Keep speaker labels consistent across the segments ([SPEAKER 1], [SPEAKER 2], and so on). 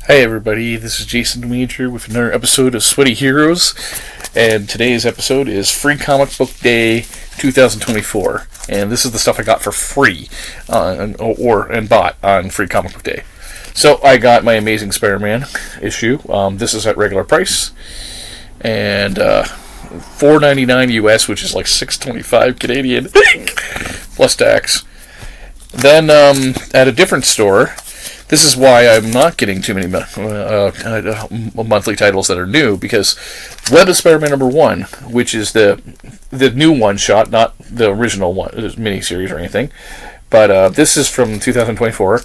[SPEAKER 1] Hey everybody, this is Jason Demeter with another episode of Sweaty Heroes, and today's episode is Free Comic Book Day 2024, and this is the stuff I got for free, and bought on Free Comic Book Day. So I got my Amazing Spider-Man issue. This is at regular price, and $4.99 US, which is like $6.25 Canadian, plus tax. Then at a different store. This is why I'm not getting too many monthly titles that are new, because Web of Spider-Man #1, which is the new one-shot, not the original one miniseries or anything, but this is from 2024.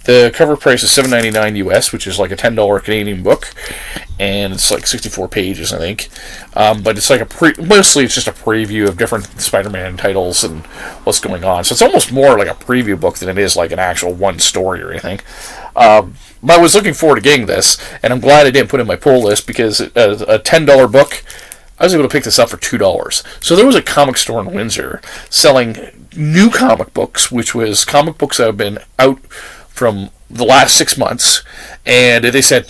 [SPEAKER 1] The cover price is $7.99 US, which is like a $10 Canadian book, and it's like 64 pages, I think. But it's like mostly it's just a preview of different Spider-Man titles and what's going on. So it's almost more like a preview book than it is like an actual one story or anything. I was looking forward to getting this, and I'm glad I didn't put it in my pull list, because a $10 book, I was able to pick this up for $2. So there was a comic store in Windsor selling new comic books, which was comic books that have been out from the last 6 months, and they said,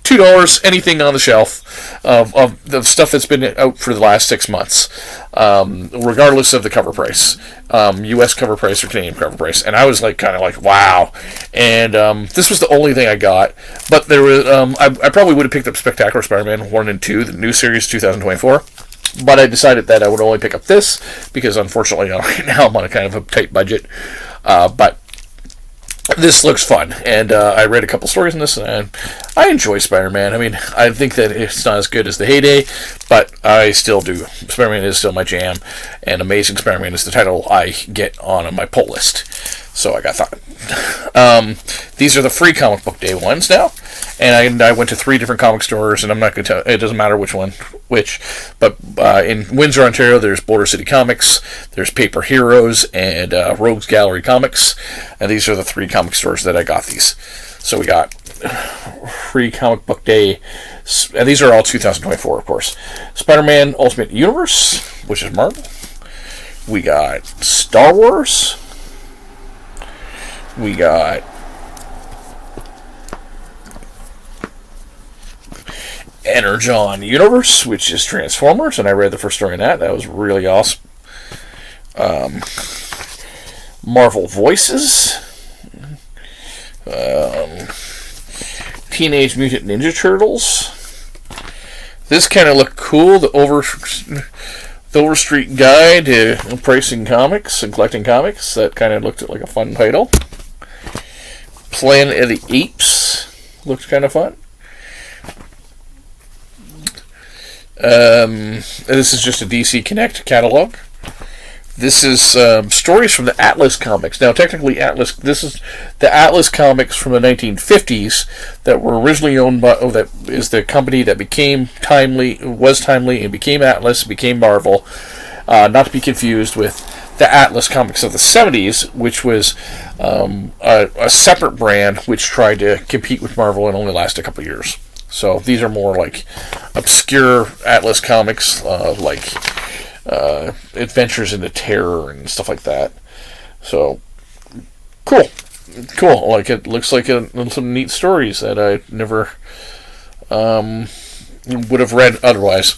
[SPEAKER 1] $2, anything on the shelf of the stuff that's been out for the last 6 months, regardless of the cover price, U.S. cover price or Canadian cover price. And I was kind of wow. And this was the only thing I got. But there was, I probably would have picked up Spectacular Spider-Man 1 and 2, the new series 2024. But I decided that I would only pick up this, because unfortunately right now I'm on a kind of a tight budget. But this looks fun, and I read a couple stories in this, and I enjoy Spider-Man. I mean, I think that it's not as good as the heyday, but I still do. Spider-Man is still my jam, and Amazing Spider-Man is the title I get on my pull list. So I got that. These are the Free Comic Book Day ones now, and I went to 3 different comic stores, and I'm not going to tell, it doesn't matter which, but in Windsor, Ontario, there's Border City Comics, there's Paper Heroes, and Rogues Gallery Comics, and these are the 3 comic stores that I got these. So we got Free Comic Book Day, and these are all 2024, of course. Spider-Man Ultimate Universe, which is Marvel. We got Star Wars. We got Energon Universe, which is Transformers, and I read the first story in that. That was really awesome. Marvel Voices. Teenage Mutant Ninja Turtles. This kind of looked cool. The Overstreet Guide to Pricing Comics and Collecting Comics. That kind of looked like a fun title. Planet of the Apes looked kind of fun. This is just a DC Connect catalog. This is stories from the Atlas Comics. Now, technically, this is the Atlas Comics from the 1950s that were originally owned by, that is the company that became Timely, and became Atlas, became Marvel. Not to be confused with the Atlas Comics of the 70s, which was a separate brand which tried to compete with Marvel and only lasted a couple years. So these are more like obscure Atlas Comics, Adventures into Terror and stuff like that. So cool. Like, it looks like some neat stories that I never would have read otherwise.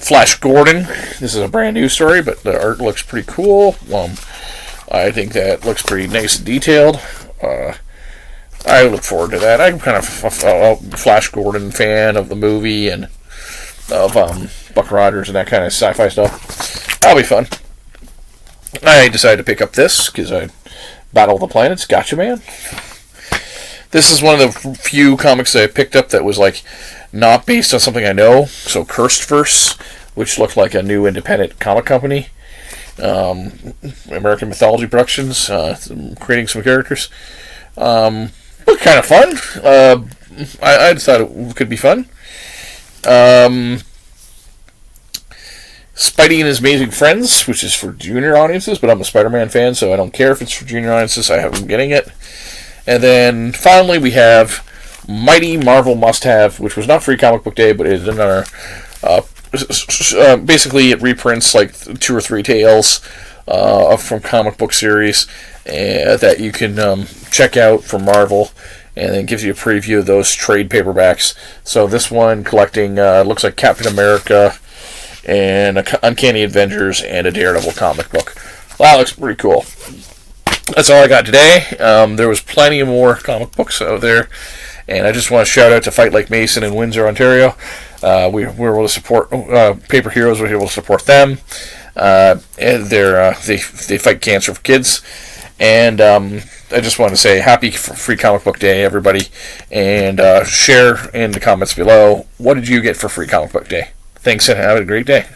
[SPEAKER 1] Flash Gordon. This is a brand new story, but the art looks pretty cool. I think that looks pretty nice and detailed. I look forward to that. I'm kind of a Flash Gordon fan of the movie and of Buck Rogers and that kind of sci-fi stuff. That'll be fun. I decided to pick up this because I Battle of the Planets, Gotcha Man. This is one of the few comics that I picked up that was not based on something I know. So Cursed Verse, which looked like a new independent comic company. American Mythology Productions, creating some characters. Looked kind of fun. I thought it could be fun. Spidey and His Amazing Friends, which is for junior audiences, but I'm a Spider-Man fan, so I don't care if it's for junior audiences. I haven't been getting it. And then finally we have Mighty Marvel Must-Have, which was not Free Comic Book Day, but it is another. Basically, it reprints 2 or 3 tales from comic book series that you can check out from Marvel. and then gives you a preview of those trade paperbacks. So this one collecting looks like Captain America and Uncanny Avengers and a Daredevil comic book. Wow, that looks pretty cool. That's all I got today. There was plenty more comic books out there, and I just want to shout out to Fight Like Mason in Windsor, Ontario. We were able to support Paper Heroes. We were able to support them. And they fight cancer for kids. And I just want to say happy Free Comic Book Day, everybody, and share in the comments below, what did you get for Free Comic Book Day? Thanks, and have a great day.